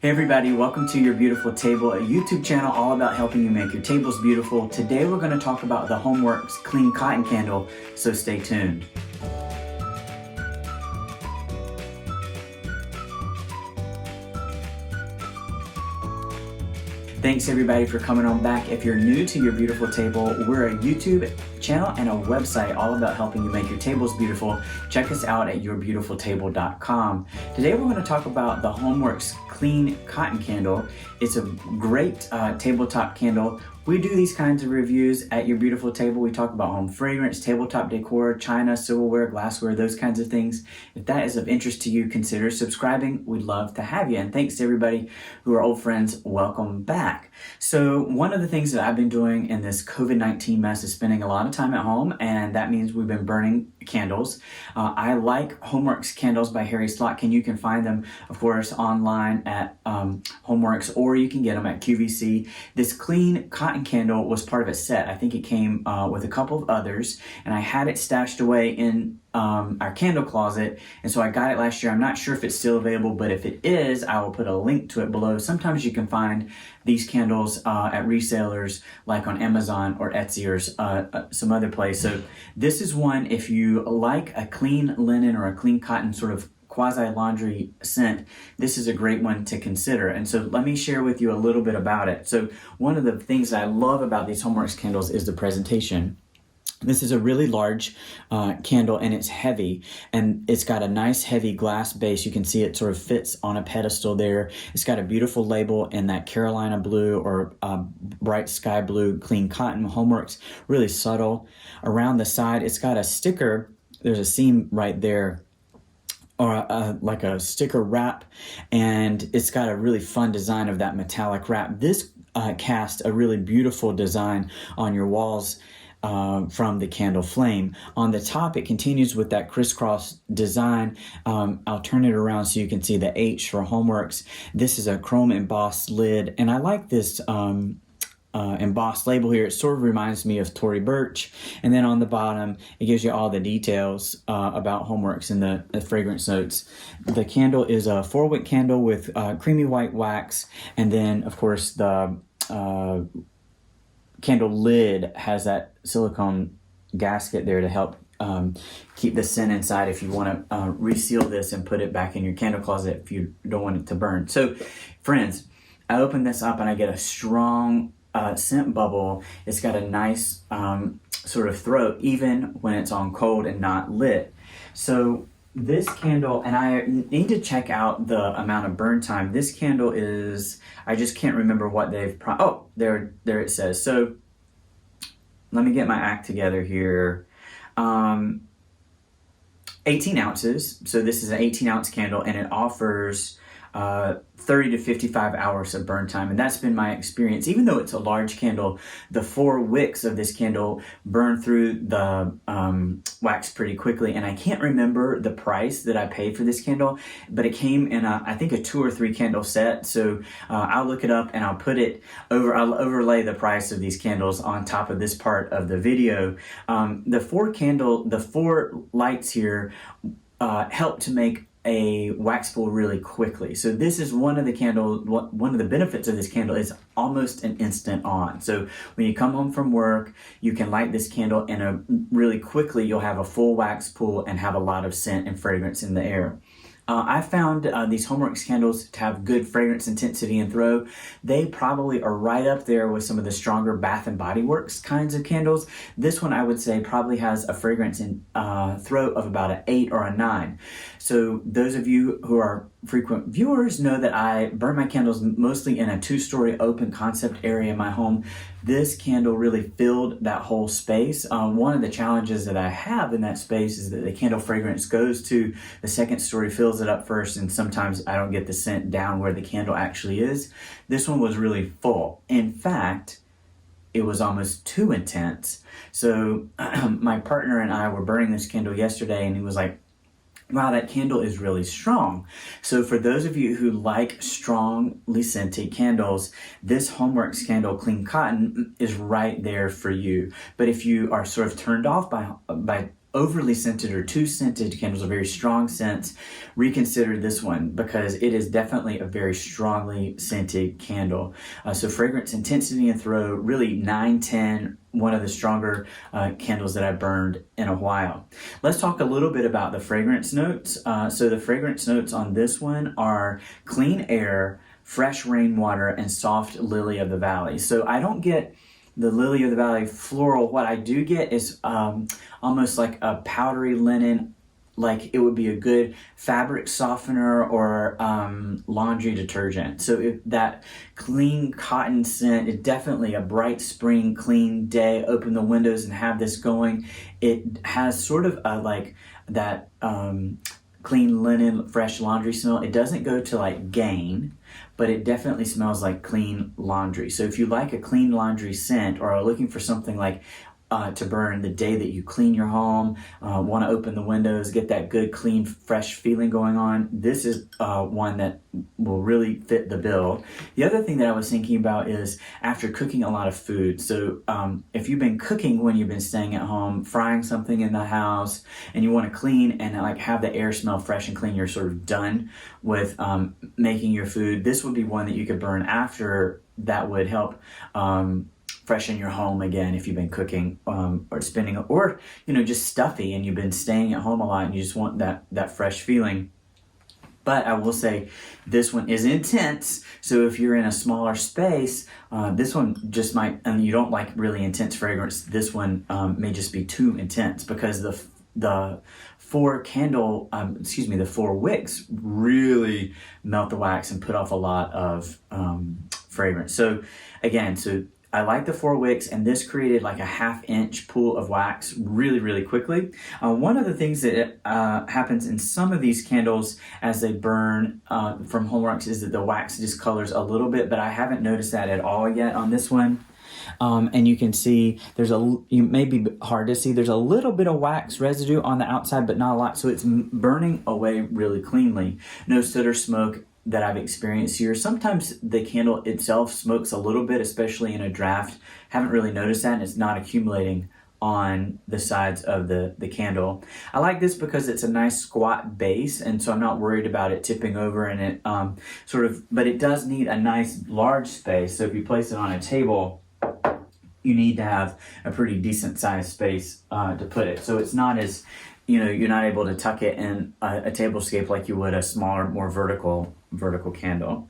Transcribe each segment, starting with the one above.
Hey everybody, welcome to Your Beautiful Table, a YouTube channel all about helping you make your tables beautiful. Today we're going to talk about the Homeworx Clean Cotton candle, so stay tuned. Thanks everybody for coming on back. If you're new to Your Beautiful Table, we're a YouTube channel and a website all about helping you make your tables beautiful. Check us out at yourbeautifultable.com. Today we're going to talk about the Homeworx Clean Cotton candle. It's a great tabletop candle. We do these kinds of reviews at Your Beautiful Table. We talk about home fragrance, tabletop decor, china, silverware, glassware, those kinds of things. If that is of interest to you, consider subscribing. We'd love to have you. And thanks to everybody who are old friends. Welcome back. So one of the things that I've been doing in this COVID-19 mess is spending a lot of time at home, and that means we've been burning candles. I like Homeworx candles by Harry Slatkin. You can find them, of course, online at Homeworx, or you can get them at QVC. This clean cotton candle was part of a set. I think it came with a couple of others, and I had it stashed away in our candle closet, and so I got it last year. I'm not sure if it's still available, but if it is, I will put a link to it below. Sometimes you can find these candles at resellers like on Amazon or Etsy or some other place. So this is one, if you like a clean linen or a clean cotton sort of quasi-laundry scent, this is a great one to consider. And so let me share with you a little bit about it. So one of the things that I love about these Homeworx candles is the presentation. This is a really large candle, and it's heavy, and it's got a nice heavy glass base. You can see it sort of fits on a pedestal there. It's got a beautiful label in that Carolina blue or bright sky blue clean cotton Homeworx, really subtle. Around the side, it's got a sticker. There's a seam right there, or like a sticker wrap, and it's got a really fun design of that metallic wrap. This cast a really beautiful design on your walls from the candle flame. On the top, it continues with that crisscross design. I'll turn it around so you can see the H for Homeworx. This is a chrome embossed lid, and I like this embossed label here. It sort of reminds me of Tory Burch. And then on the bottom, it gives you all the details about Homeworx and the fragrance notes. The candle is a 4-wick candle with creamy white wax, and then of course the candle lid has that silicone gasket there to help keep the scent inside if you want to reseal this and put it back in your candle closet if you don't want it to burn. So friends, I open this up and I get a strong scent bubble. It's got a nice sort of throat even when it's on cold and not lit. So this candle, and I need to check out the amount of burn time. This candle is, I just can't remember what they've, oh, there it says. So let me get my act together here. 18 ounces. So this is an 18-ounce candle, and it offers 30 to 55 hours of burn time, and that's been my experience. Even though it's a large candle, the 4 wicks of this candle burn through the wax pretty quickly, and I can't remember the price that I paid for this candle, but it came in I think a 2 or 3 candle set. So I'll look it up and I'll put it over. I'll overlay the price of these candles on top of this part of the video. The 4 lights here help to make a wax pull really quickly. So this is one of the benefits of this candle is almost an instant on. So when you come home from work, you can light this candle and really quickly you'll have a full wax pull and have a lot of scent and fragrance in the air. I found these Homeworx candles to have good fragrance intensity and throw. They probably are right up there with some of the stronger Bath & Body Works kinds of candles. This one, I would say, probably has a fragrance in throw of about an 8 or a 9. So those of you who are frequent viewers know that I burn my candles mostly in a 2-story open concept area in my home. This candle really filled that whole space. One of the challenges that I have in that space is that the candle fragrance goes to the 2nd story, fills it up first, and sometimes I don't get the scent down where the candle actually is. This one was really full. In fact, it was almost too intense. So my partner and I were burning this candle yesterday, and he was like, wow, that candle is really strong. So for those of you who like strongly scented candles, this Homeworx candle Clean Cotton is right there for you. But if you are sort of turned off by overly scented or too scented candles, a very strong scents, reconsider this one because it is definitely a very strongly scented candle. So fragrance intensity and throw, really 9, 10, one of the stronger candles that I've burned in a while. Let's talk a little bit about the fragrance notes. So the fragrance notes on this one are clean air, fresh rainwater, and soft lily of the valley. So I don't get the lily of the valley floral. What I do get is almost like a powdery linen, like it would be a good fabric softener or laundry detergent. So if that clean cotton scent is definitely a bright spring, clean day, open the windows and have this going. It has sort of a, like that clean linen, fresh laundry smell. It doesn't go to like Gain, but it definitely smells like clean laundry. So if you like a clean laundry scent or are looking for something like to burn the day that you clean your home, want to open the windows, get that good, clean, fresh feeling going on, this is one that will really fit the bill. The other thing that I was thinking about is after cooking a lot of food. So if you've been cooking when you've been staying at home, frying something in the house, and you want to clean and like have the air smell fresh and clean, you're sort of done with making your food. This would be one that you could burn after. That would help freshen your home again if you've been cooking or spending, or just stuffy and you've been staying at home a lot and you just want that fresh feeling. But I will say this one is intense, so if you're in a smaller space, this one just might, and you don't like really intense fragrance, this one may just be too intense because the four wicks really melt the wax and put off a lot of fragrance. So again, I like the 4 wicks, and this created like a 1/2 inch pool of wax really, really quickly. One of the things that happens in some of these candles as they burn from Homeworx is that the wax discolors a little bit, but I haven't noticed that at all yet on this one. And you can see you may be hard to see, there's a little bit of wax residue on the outside, but not a lot. So it's burning away really cleanly. No soot or smoke that I've experienced here. Sometimes the candle itself smokes a little bit, especially in a draft. Haven't really noticed that, and it's not accumulating on the sides of the candle. I like this because it's a nice squat base, and so I'm not worried about it tipping over, and it but it does need a nice large space. So if you place it on a table, you need to have a pretty decent sized space to put it. So it's not as, you're not able to tuck it in a tablescape like you would a smaller, more vertical candle.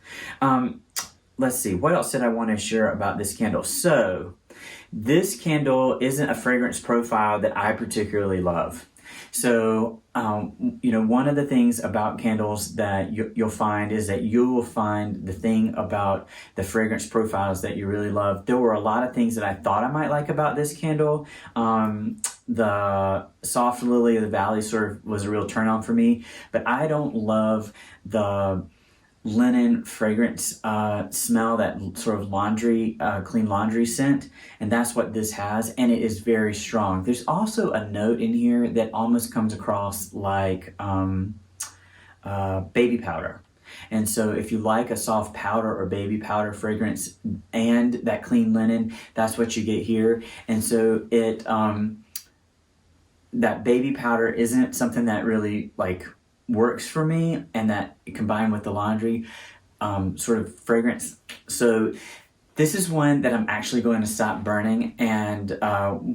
Let's see, what else did I want to share about this candle? So this candle isn't a fragrance profile that I particularly love. So, one of the things about candles that you'll find is that you will find the thing about the fragrance profiles that you really love. There were a lot of things that I thought I might like about this candle. The soft lily of the valley sort of was a real turn on for me, but I don't love the linen fragrance smell, that sort of laundry, clean laundry scent, and that's what this has, and it is very strong. There's also a note in here that almost comes across like baby powder. And so if you like a soft powder or baby powder fragrance and that clean linen, that's what you get here. And so it that baby powder isn't something that really works for me, and that combined with the laundry sort of fragrance. So this is one that I'm actually going to stop burning and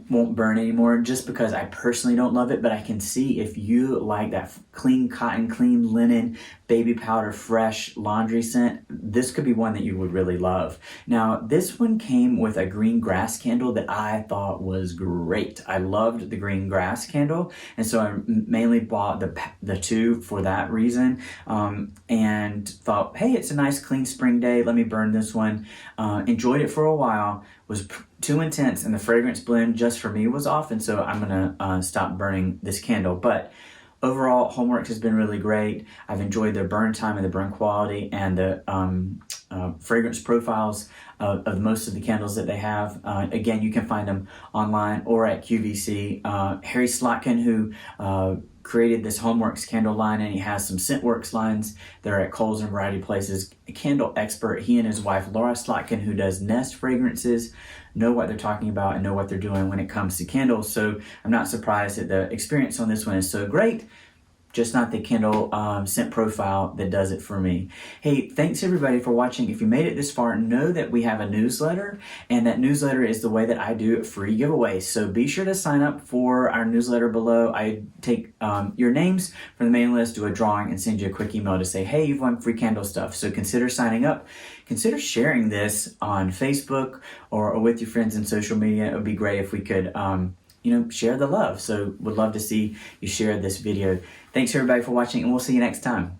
won't burn anymore, just because I personally don't love it. But I can see if you like that clean cotton, clean linen, baby powder, fresh laundry scent, this could be one that you would really love. Now, this one came with a green grass candle that I thought was great. I loved the green grass candle, and so I mainly bought the 2 for that reason, and thought, hey, it's a nice clean spring day, let me burn this one. Enjoyed it for a while, was too intense, and the fragrance blend just for me was off, and so I'm gonna stop burning this candle. But overall, Homeworx has been really great. I've enjoyed their burn time and the burn quality and the fragrance profiles of most of the candles that they have. Again, you can find them online or at QVC. Harry Slatkin, who created this Homeworx candle line, and he has some Scentworx lines that are at Kohl's and variety places. A candle expert, he and his wife Laura Slatkin, who does Nest Fragrances, know what they're talking about and know what they're doing when it comes to candles. So I'm not surprised that the experience on this one is so great. Just not the candle scent profile that does it for me. Hey, thanks everybody for watching. If you made it this far, know that we have a newsletter, and that newsletter is the way that I do free giveaways. So be sure to sign up for our newsletter below. I take your names from the mailing list, do a drawing, and send you a quick email to say, hey, you've won free candle stuff. So consider signing up. Consider sharing this on Facebook or with your friends in social media. It would be great if we could share the love. So would love to see you share this video. Thanks everybody for watching, and we'll see you next time.